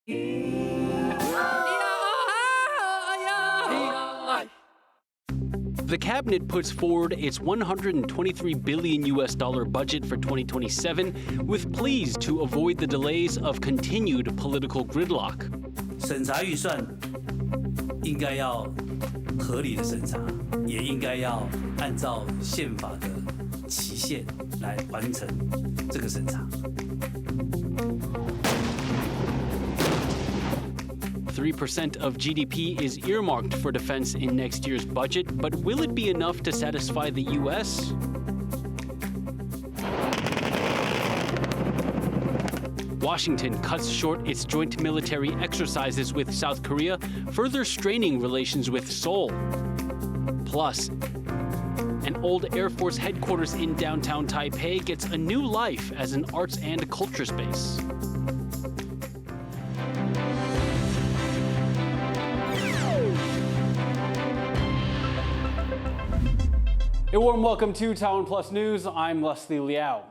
The cabinet puts forward its $123 billion budget for 2027 with pleas to avoid the delays of continued political gridlock. 审查预算应该要合理的审查，也应该要按照宪法的期限来完成这个审查。3% of GDP is earmarked for defense in next year's budget, but will it be enough to satisfy the U.S.? Washington cuts short its joint military exercises with South Korea, further straining relations with Seoul. Plus, an old Air Force headquarters in downtown Taipei gets a new life as an arts and culture space. A warm welcome to TaiwanPlus News. I'm Leslie Liao.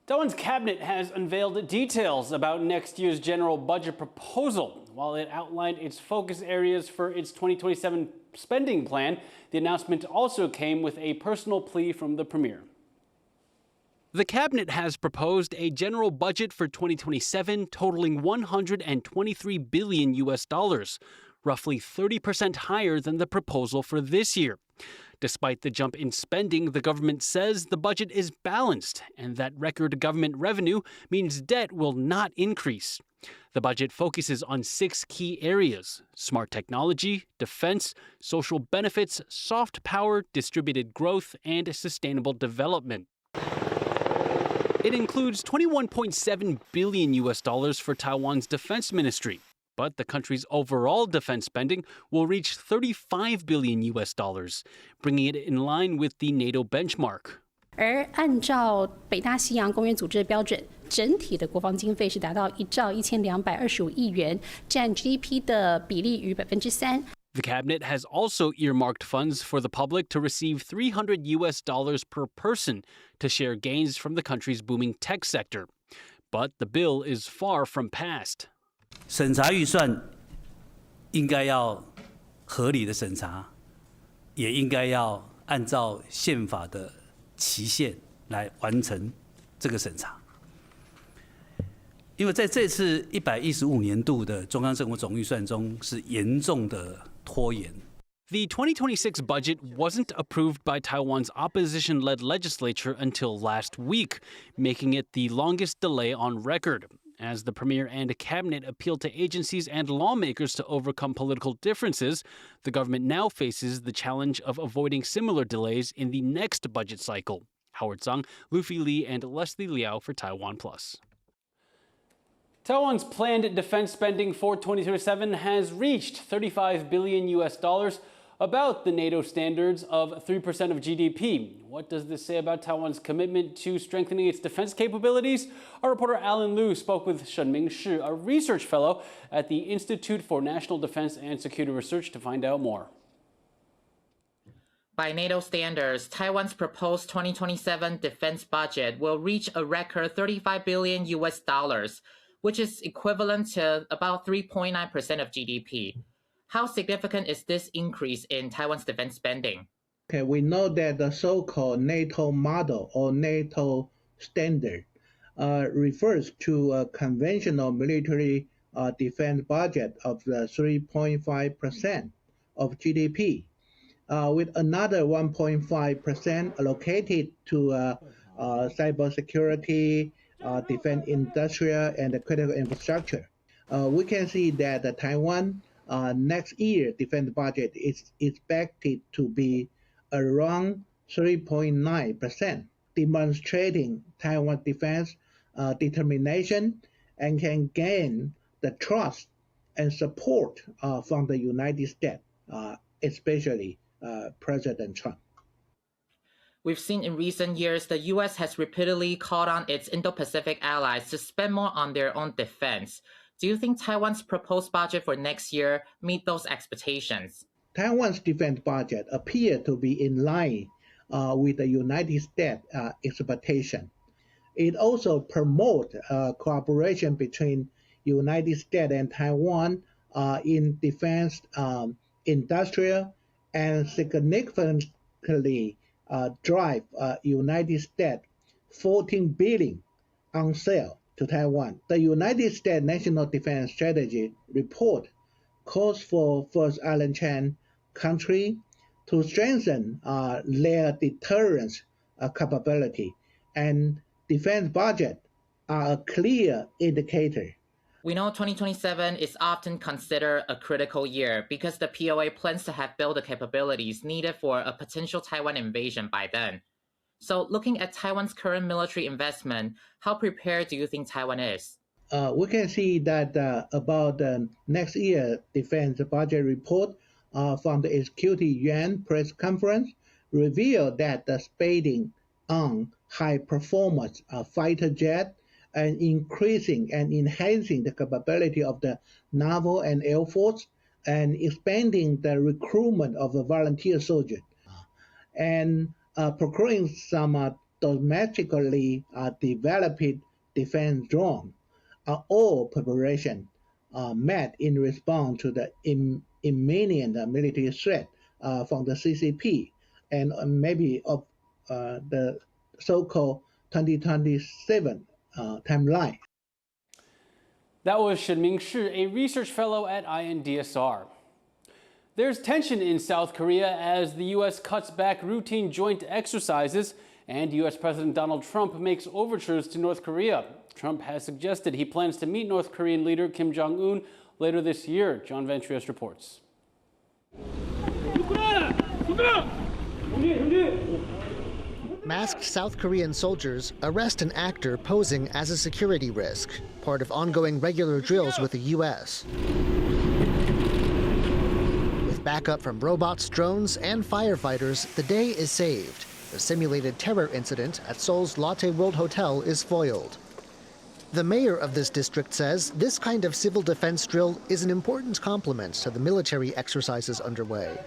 Taiwan's cabinet has unveiled details about next year's general budget proposal. While it outlined its focus areas for its 2027 spending plan, the announcement also came with a personal plea from the premier. The cabinet has proposed a general budget for 2027 totaling $123 billion, roughly 30% higher than the proposal for this year. Despite the jump in spending, the government says the budget is balanced and that record government revenue means debt will not increase. The budget focuses on 6 key areas: smart technology, defense, social benefits, soft power, distributed growth, and sustainable development. It includes $21.7 billion for Taiwan's defense ministry. But the country's overall defense spending will reach $35 billion, bringing it in line with the NATO benchmark. 而按照北大西洋公约组织的标准，整体的国防经费是达到1兆1225亿元，占 GDP 的比例逾3%。The cabinet has also earmarked funds for the public to receive $300 per person to share gains from the country's booming tech sector. But the bill is far from passed. 审查预算应该要合理的审查，也应该要按照宪法的期限来完成这个审查。因为在这次115年度的中央政府总预算中是严重的拖延。The 2026 budget wasn't approved by Taiwan's opposition-led legislature until last week, making it the longest delay on record. As the premier and cabinet appealed to agencies and lawmakers to overcome political differences, the government now faces the challenge of avoiding similar delays in the next budget cycle. Howard Zhang, Luffy Li, and Leslie Liao for TaiwanPlus. Taiwan's planned defense spending for 2027 has reached $35 billion, about the NATO standards of 3% of GDP. What does this say about Taiwan's commitment to strengthening its defense capabilities? Our reporter Alan Liu spoke with Shenming Shi, a research fellow at the Institute for National Defense and Security Research, to find out more. By NATO standards, Taiwan's proposed 2027 defense budget will reach a record $35 billion, which is equivalent to about 3.9% of GDP. How significant is this increase in Taiwan's defense spending? Okay, we know that the so-called NATO model or NATO standard refers to a conventional military defense budget of 3.5% of GDP, with another 1.5% allocated to cybersecurity, defense industrial, and critical infrastructure. We can see that Taiwan next year defense budget is expected to be around 3.9%, demonstrating Taiwan's defense determination and can gain the trust and support from the United States, especially President Trump. We've seen in recent years the U.S. has repeatedly called on its Indo-Pacific allies to spend more on their own defense. Do you think Taiwan's proposed budget for next year meet those expectations? Taiwan's defense budget appears to be in line with the United States expectation. It also promotes cooperation between United States and Taiwan in defense industrial and significantly drive United States $14 billion on sale to Taiwan. The United States National Defense Strategy report calls for first island chain country to strengthen their deterrence capability, and defense budget are a clear indicator. We know 2027 is often considered a critical year because the POA plans to have built the capabilities needed for a potential Taiwan invasion by then. So looking at Taiwan's current military investment, how prepared do you think Taiwan is? We can see that about the next year defense budget report from the Executive Yuan press conference revealed that the spending on high-performance fighter jet and increasing and enhancing the capability of the naval and air force and expanding the recruitment of the volunteer soldiers and procuring some domestically developed defense drones are all preparation met in response to the imminent military threat from the CCP and maybe of the so-called 2027 timeline. That was Shenming Shi, a research fellow at INDSR. There's tension in South Korea as the U.S. cuts back routine joint exercises and U.S. President Donald Trump makes overtures to North Korea. Trump has suggested he plans to meet North Korean leader Kim Jong Un later this year. John Ventrius reports. Masked South Korean soldiers arrest an actor posing as a security risk, part of ongoing regular drills with the U.S. With backup from robots, drones, and firefighters, the day is saved. The simulated terror incident at Seoul's Lotte World Hotel is foiled. The mayor of this district says this kind of civil defense drill is an important complement to the military exercises underway.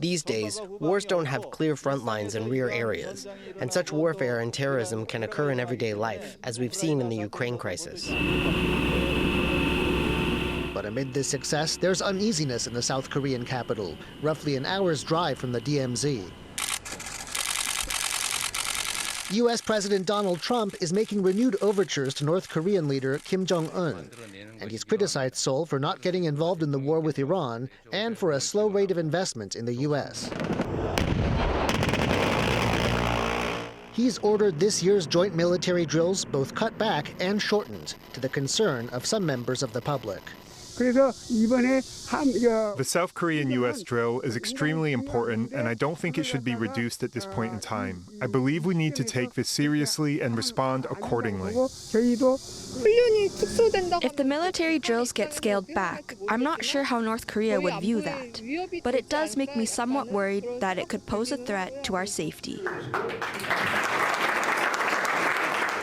These days, wars don't have clear front lines and rear areas, and such warfare and terrorism can occur in everyday life, as we've seen in the Ukraine crisis. But amid this success, there's uneasiness in the South Korean capital, roughly an hour's drive from the DMZ. U.S. President Donald Trump is making renewed overtures to North Korean leader Kim Jong Un, and he's criticized Seoul for not getting involved in the war with Iran and for a slow rate of investment in the U.S. He's ordered this year's joint military drills both cut back and shortened, to the concern of some members of the public. The South Korean-U.S. drill is extremely important, and I don't think it should be reduced at this point in time. I believe we need to take this seriously and respond accordingly. If the military drills get scaled back, I'm not sure how North Korea would view that. But it does make me somewhat worried that it could pose a threat to our safety.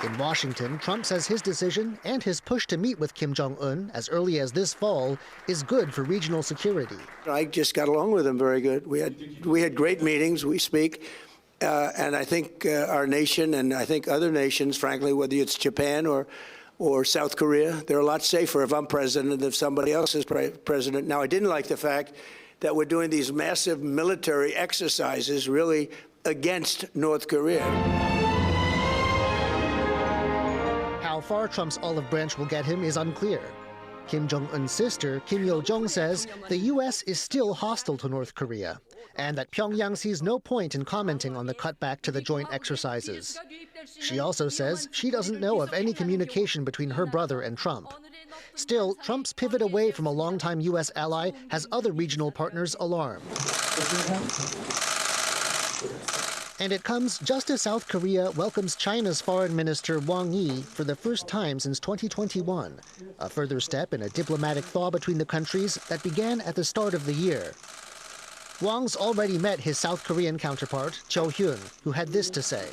In Washington, Trump says his decision and his push to meet with Kim Jong Un as early as this fall is good for regional security. I just got along with him very good. We had great meetings. We speak, and I think our nation and I think other nations, frankly, whether it's Japan or South Korea, they're a lot safer if I'm president than if somebody else is president. Now, I didn't like the fact that we're doing these massive military exercises really against North Korea. How far Trump's olive branch will get him is unclear. Kim Jong-un's sister, Kim Yo-jong, says the U.S. is still hostile to North Korea, and that Pyongyang sees no point in commenting on the cutback to the joint exercises. She also says she doesn't know of any communication between her brother and Trump. Still, Trump's pivot away from a longtime U.S. ally has other regional partners alarmed. And it comes just as South Korea welcomes China's Foreign Minister Wang Yi for the first time since 2021, a further step in a diplomatic thaw between the countries that began at the start of the year. Wang's already met his South Korean counterpart, Cho Hyun, who had this to say.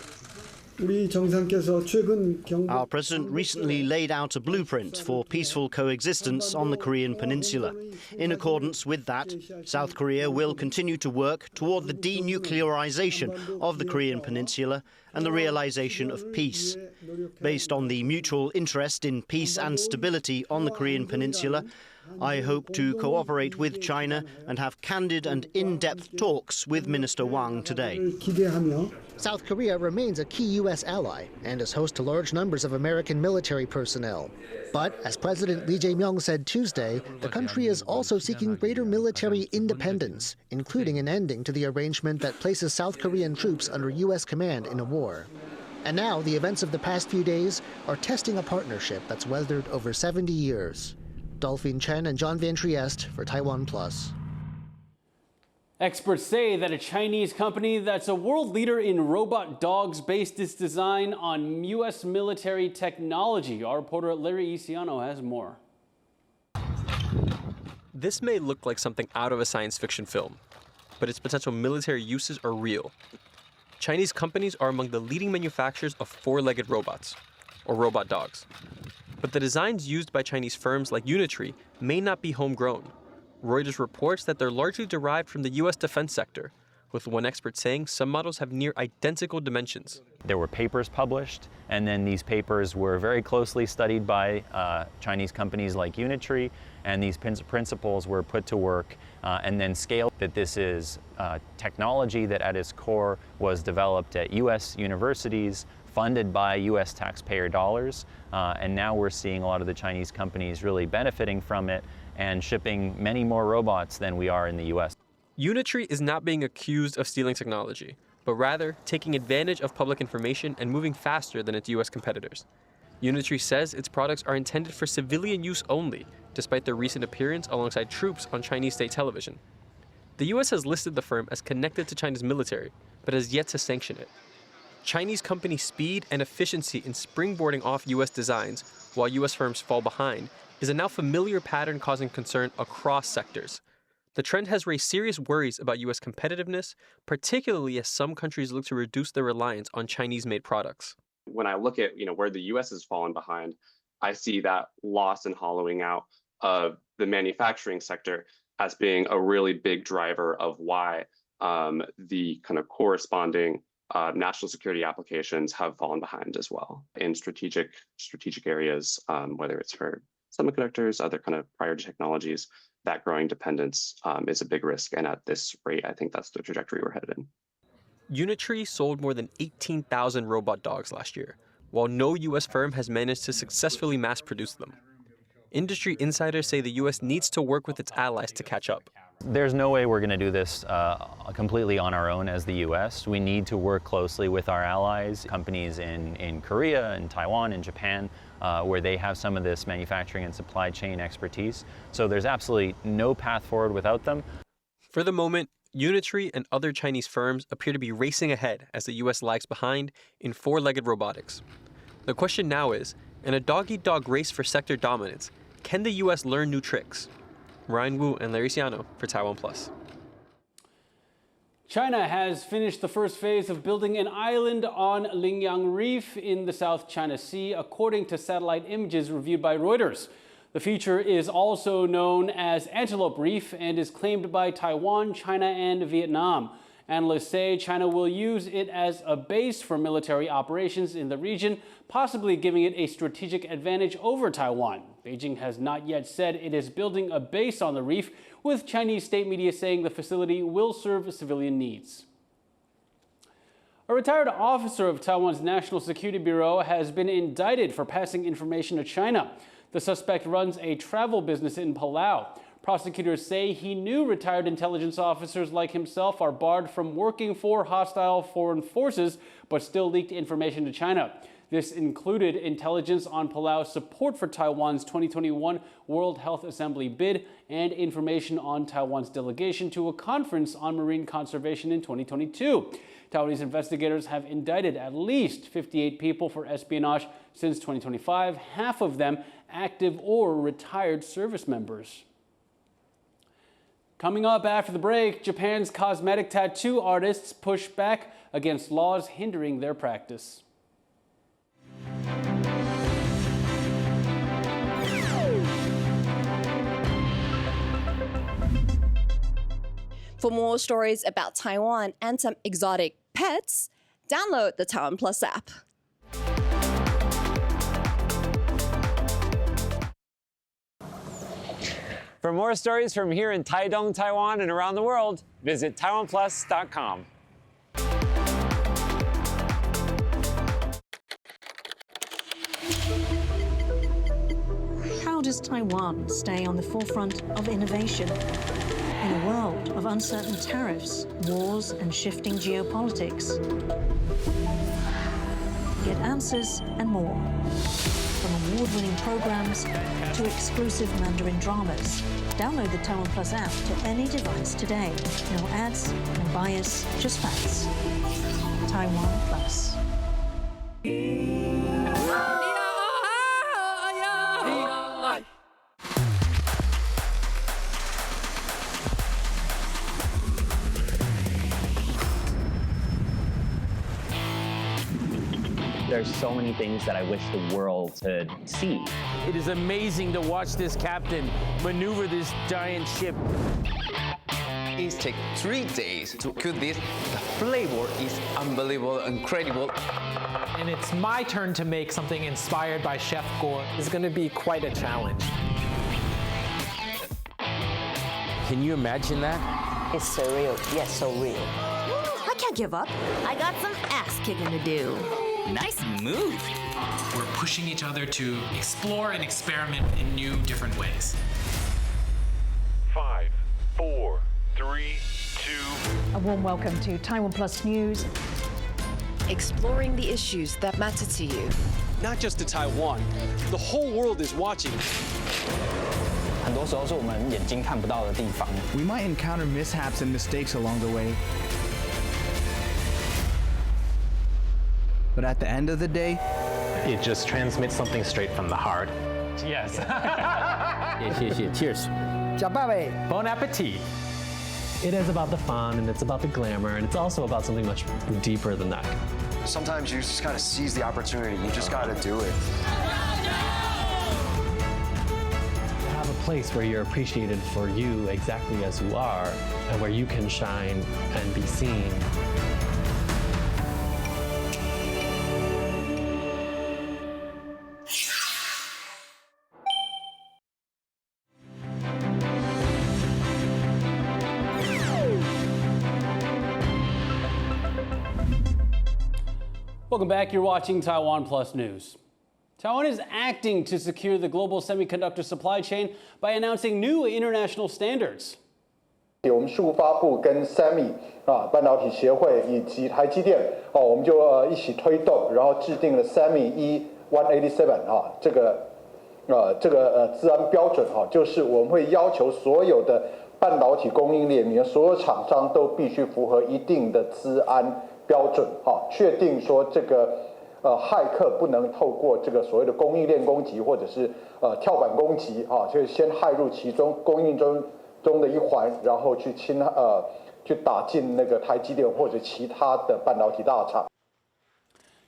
Our president recently laid out a blueprint for peaceful coexistence on the Korean peninsula. In accordance with that, South Korea will continue to work toward the denuclearization of the Korean peninsula and the realization of peace. Based on the mutual interest in peace and stability on the Korean peninsula, I hope to cooperate with China and have candid and in-depth talks with Minister Wang today. South Korea remains a key U.S. ally and is host to large numbers of American military personnel. But, as President Lee Jae-myung said Tuesday, the country is also seeking greater military independence, including an ending to the arrangement that places South Korean troops under U.S. command in a war. And now, the events of the past few days are testing a partnership that's weathered over 70 years. Dolphin Chen and John Van Trieste for TaiwanPlus. Experts say that a Chinese company that's a world leader in robot dogs based its design on U.S. military technology. Our reporter Larry Isiano has more. This may look like something out of a science fiction film, but its potential military uses are real. Chinese companies are among the leading manufacturers of four-legged robots, or robot dogs. But the designs used by Chinese firms like Unitree may not be homegrown. Reuters reports that they're largely derived from the U.S. defense sector, with one expert saying some models have near identical dimensions. There were papers published, and then these papers were very closely studied by Chinese companies like Unitree, and these principles were put to work and then scaled. That this is technology that at its core was developed at U.S. universities, funded by U.S. taxpayer dollars, and now we're seeing a lot of the Chinese companies really benefiting from it and shipping many more robots than we are in the U.S. Unitree is not being accused of stealing technology, but rather taking advantage of public information and moving faster than its U.S. competitors. Unitree says its products are intended for civilian use only, despite their recent appearance alongside troops on Chinese state television. The U.S. has listed the firm as connected to China's military, but has yet to sanction it. Chinese company speed and efficiency in springboarding off U.S. designs while U.S. firms fall behind is a now familiar pattern causing concern across sectors. The trend has raised serious worries about U.S. competitiveness, particularly as some countries look to reduce their reliance on Chinese-made products. When I look at where the U.S. has fallen behind, I see that loss and hollowing out of the manufacturing sector as being a really big driver of why the kind of corresponding national security applications have fallen behind as well in strategic areas, whether it's for semiconductors, other kind of priority technologies. That growing dependence is a big risk, and at this rate, I think that's the trajectory we're headed in. Unitree sold more than 18,000 robot dogs last year, while no U.S. firm has managed to successfully mass produce them. Industry insiders say the U.S. needs to work with its allies to catch up. There's no way we're going to do this completely on our own as the U.S. We need to work closely with our allies, companies in Korea and Taiwan and Japan, where they have some of this manufacturing and supply chain expertise. So there's absolutely no path forward without them. For the moment, Unitree and other Chinese firms appear to be racing ahead as the U.S. lags behind in four-legged robotics. The question now is, in a dog-eat-dog race for sector dominance, can the U.S. learn new tricks? Ryan Wu and Larry Isiano for TaiwanPlus. China has finished the first phase of building an island on Lingyang Reef in the South China Sea, according to satellite images reviewed by Reuters. The feature is also known as Antelope Reef and is claimed by Taiwan, China, and Vietnam. Analysts say China will use it as a base for military operations in the region, possibly giving it a strategic advantage over Taiwan. Beijing has not yet said it is building a base on the reef, with Chinese state media saying the facility will serve civilian needs. A retired officer of Taiwan's National Security Bureau has been indicted for passing information to China. The suspect runs a travel business in Palau. Prosecutors say he knew retired intelligence officers like himself are barred from working for hostile foreign forces, but still leaked information to China. This included intelligence on Palau's support for Taiwan's 2021 World Health Assembly bid and information on Taiwan's delegation to a conference on marine conservation in 2022. Taiwanese investigators have indicted at least 58 people for espionage since 2025, half of them active or retired service members. Coming up after the break, Japan's cosmetic tattoo artists push back against laws hindering their practice. For more stories about Taiwan and some exotic pets, download the TaiwanPlus app. For more stories from here in Taidong, Taiwan, and around the world, visit TaiwanPlus.com. How does Taiwan stay on the forefront of innovation in a world of uncertain tariffs, wars, and shifting geopolitics? Get answers and more. From award-winning programs to exclusive Mandarin dramas. Download the TaiwanPlus app to any device today. No ads, no bias, just facts. TaiwanPlus. There's so many things that I wish the world could see. It is amazing to watch this captain maneuver this giant ship. It takes 3 days to cook this. The flavor is unbelievable, incredible. And it's my turn to make something inspired by Chef Gore. It's going to be quite a challenge. Can you imagine that? It's surreal. Yes, so real. I can't give up. I got some ass kicking to do. Nice move. We're pushing each other to explore and experiment in new, different ways. 5, 4, 3, 2. A warm welcome to TaiwanPlus News. Exploring the issues that matter to you. Not just to Taiwan, the whole world is watching. 很多时候是我们眼睛看不到的地方。We might encounter mishaps and mistakes along the way. But at the end of the day, it just transmits something straight from the heart. Yes. Cheers. Bon appetit. It is about the fun and it's about the glamour and it's also about something much deeper than that. Sometimes you just gotta seize the opportunity. You just gotta do it. Have a place where you're appreciated for you exactly as you are and where you can shine and be seen. Welcome back. You're watching Taiwan Plus News. Taiwan is acting to secure the global semiconductor supply chain by announcing new international standards. 我们数发部跟 SEMI 半导体协会以及台积电我们就一起推动，然后制定了 SEMI E187 这个资安标准就是我们会要求所有的半导体供应链里面所有厂商都必须符合一定的资安标准确定说这个骇客不能透过这个所谓的供应链攻击或者是跳板攻击就是先骇入其中供应中的一环，然后去打进那个台积电或者其他的半导体大厂。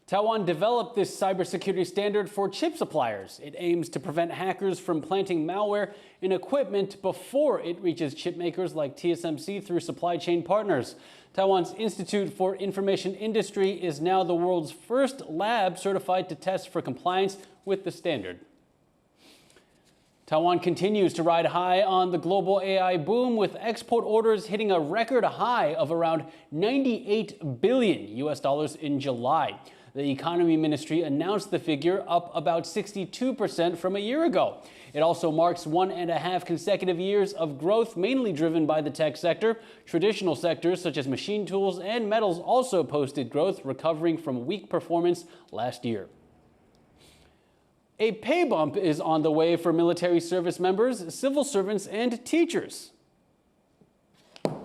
Taiwan developed this cybersecurity standard for chip suppliers. It aims to prevent hackers from planting malware in equipment before it reaches chip makers like TSMC through supply chain partners. Taiwan's Institute for Information Industry is now the world's first lab certified to test for compliance with the standard. Taiwan continues to ride high on the global AI boom, with export orders hitting a record high of around $98 billion in July. The Economy Ministry announced the figure, up about 62% from a year ago. It also marks 1.5 consecutive years of growth, mainly driven by the tech sector. Traditional sectors such as machine tools and metals also posted growth, recovering from weak performance last year. A pay bump is on the way for military service members, civil servants, and teachers.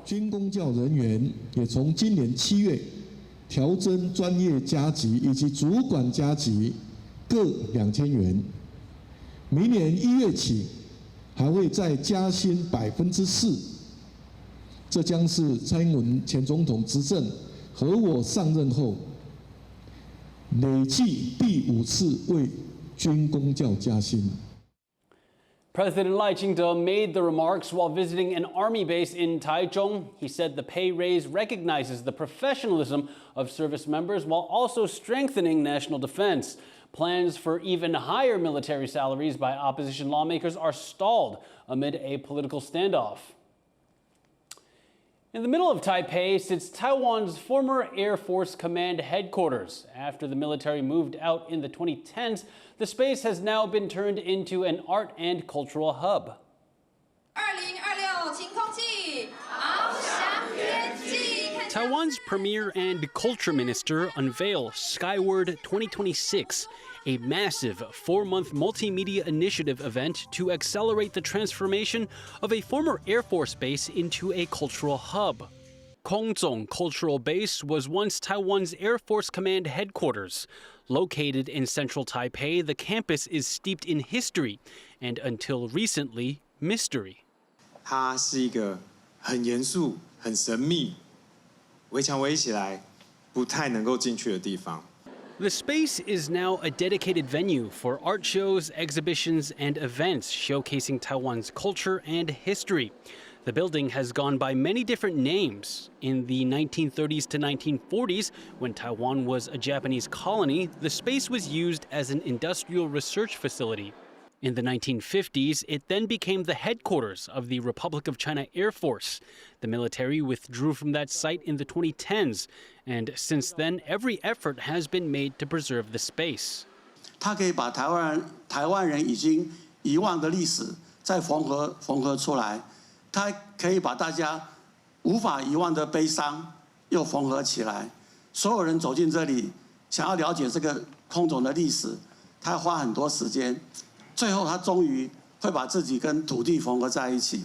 军公教人员也从今年7月调增专业加级以及主管加级各2000元，明年1月起还会再加薪4%。这将是蔡英文前总统执政和我上任后累计第5次为军公教加薪。President Lai Ching-te made the remarks while visiting an army base in Taichung. He said the pay raise recognizes the professionalism of service members while also strengthening national defense. Plans for even higher military salaries by opposition lawmakers are stalled amid a political standoff. In the middle of Taipei sits Taiwan's former Air Force Command headquarters. After the military moved out in the 2010s, the space has now been turned into an art and cultural hub. Taiwan's Premier and Culture Minister unveil Skyward 2026, a massive 4-month multimedia initiative event to accelerate the transformation of a former Air Force base into a cultural hub. Kongzong Cultural Base was once Taiwan's Air Force Command headquarters. Located in central Taipei, the campus is steeped in history and, until recently, mystery. 它是一个很严肃、很神秘、围墙围起来不太能够进去的地方。 The space is now a dedicated venue for art shows, exhibitions, and events showcasing Taiwan's culture and history. The building has gone by many different names. In the 1930s to 1940s, when Taiwan was a Japanese colony, the space was used as an industrial research facility. In the 1950s, it then became the headquarters of the Republic of China Air Force. The military withdrew from that site in the 2010s, and since then, every effort has been made to preserve the space. 它可以把台湾人已经遗忘的历史再缝合出来，它可以把大家无法遗忘的悲伤又缝合起来。所有人走进这里，想要了解这个空总的历史，他要花很多时间。 最后，他终于会把自己跟土地缝合在一起。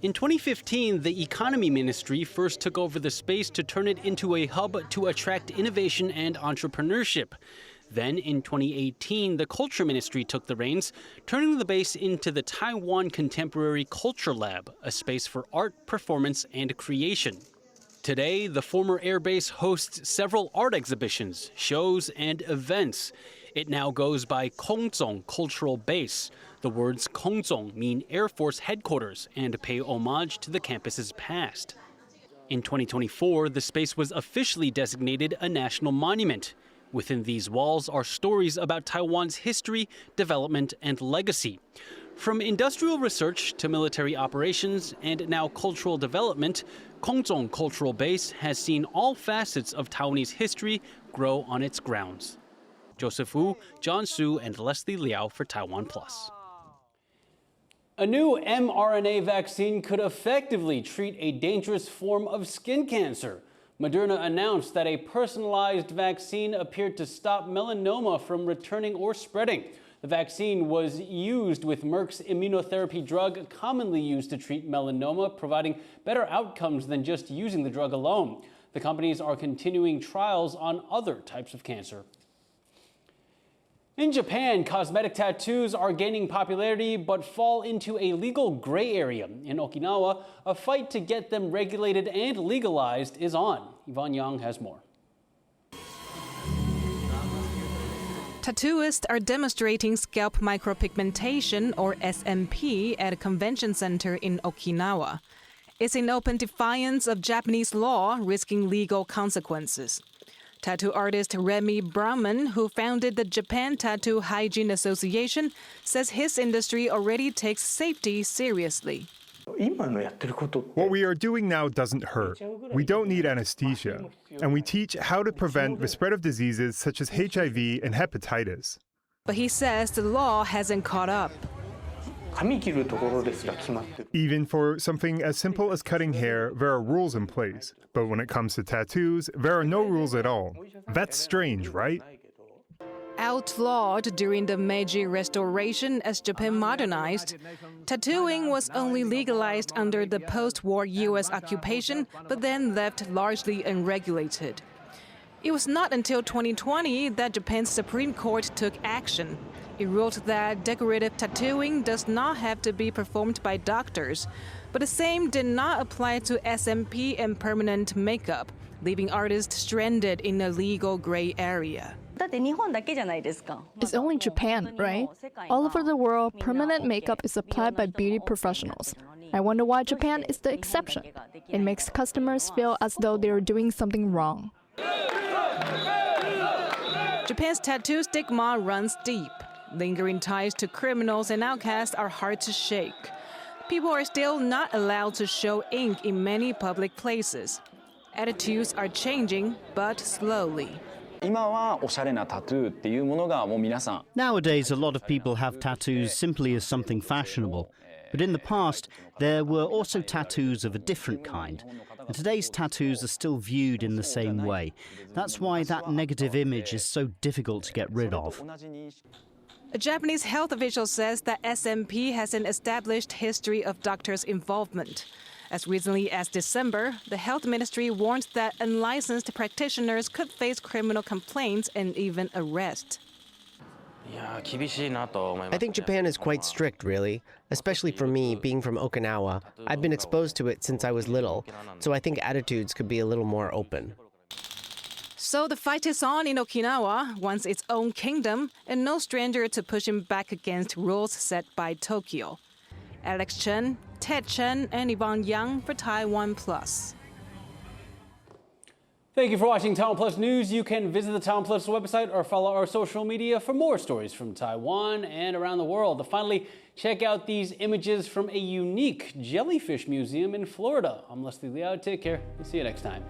In 2015, the Economy Ministry first took over the space to turn it into a hub to attract innovation and entrepreneurship. Then, in 2018, the Culture Ministry took the reins, turning the base into the Taiwan Contemporary Culture Lab, a space for art, performance, and creation. Today, the former airbase hosts several art exhibitions, shows, and events. It now goes by Kongzong Cultural Base. The words Kongzong mean Air Force headquarters and pay homage to the campus's past. In 2024, the space was officially designated a national monument. Within these walls are stories about Taiwan's history, development, and legacy. From industrial research to military operations and now cultural development, Kongzong Cultural Base has seen all facets of Taiwanese history grow on its grounds. Joseph Wu, John Su, and Leslie Liao for TaiwanPlus. A new mRNA vaccine could effectively treat a dangerous form of skin cancer. Moderna announced that a personalized vaccine appeared to stop melanoma from returning or spreading. The vaccine was used with Merck's immunotherapy drug commonly used to treat melanoma, providing better outcomes than just using the drug alone. The companies are continuing trials on other types of cancer. In Japan, cosmetic tattoos are gaining popularity but fall into a legal gray area. In Okinawa, a fight to get them regulated and legalized is on. Yvonne Yang has more. Tattooists are demonstrating scalp micropigmentation, or SMP, at a convention center in Okinawa. It's in open defiance of Japanese law, risking legal consequences. Tattoo artist Remy Brahman, who founded the Japan Tattoo Hygiene Association, says his industry already takes safety seriously. What we are doing now doesn't hurt. We don't need anesthesia. And we teach how to prevent the spread of diseases such as HIV and hepatitis. But he says the law hasn't caught up. Even for something as simple as cutting hair, there are rules in place. But when it comes to tattoos, there are no rules at all. That's strange, right? Outlawed during the Meiji Restoration as Japan modernized, tattooing was only legalized under the post-war U.S. occupation, but then left largely unregulated. It was not until 2020 that Japan's Supreme Court took action. It ruled that decorative tattooing does not have to be performed by doctors, but the same did not apply to SMP and permanent makeup, leaving artists stranded in a legal gray area. It's only Japan, right? All over the world, permanent makeup is applied by beauty professionals. I wonder why Japan is the exception. It makes customers feel as though they are doing something wrong. Japan's tattoo stigma runs deep. Lingering ties to criminals and outcasts are hard to shake. People are still not allowed to show ink in many public places. Attitudes are changing, but slowly. Nowadays, a lot of people have tattoos simply as something fashionable. But in the past, there were also tattoos of a different kind. And today's tattoos are still viewed in the same way. That's why that negative image is so difficult to get rid of. A Japanese health official says that SMP has an established history of doctors' involvement. As recently as December, the health ministry warned that unlicensed practitioners could face criminal complaints and even arrest. I think Japan is quite strict, really, especially for me, being from Okinawa. I've been exposed to it since I was little, so I think attitudes could be a little more open. So the fight is on in Okinawa, once its own kingdom, and no stranger to pushing back against rules set by Tokyo. Alex Chen, Ted Chen, and Yvonne Yang for TaiwanPlus. Thank you for watching TaiwanPlus News. You can visit the TaiwanPlus website or follow our social media for more stories from Taiwan and around the world. And finally, check out these images from a unique jellyfish museum in Florida. I'm Leslie Liao. Take care. We'll see you next time.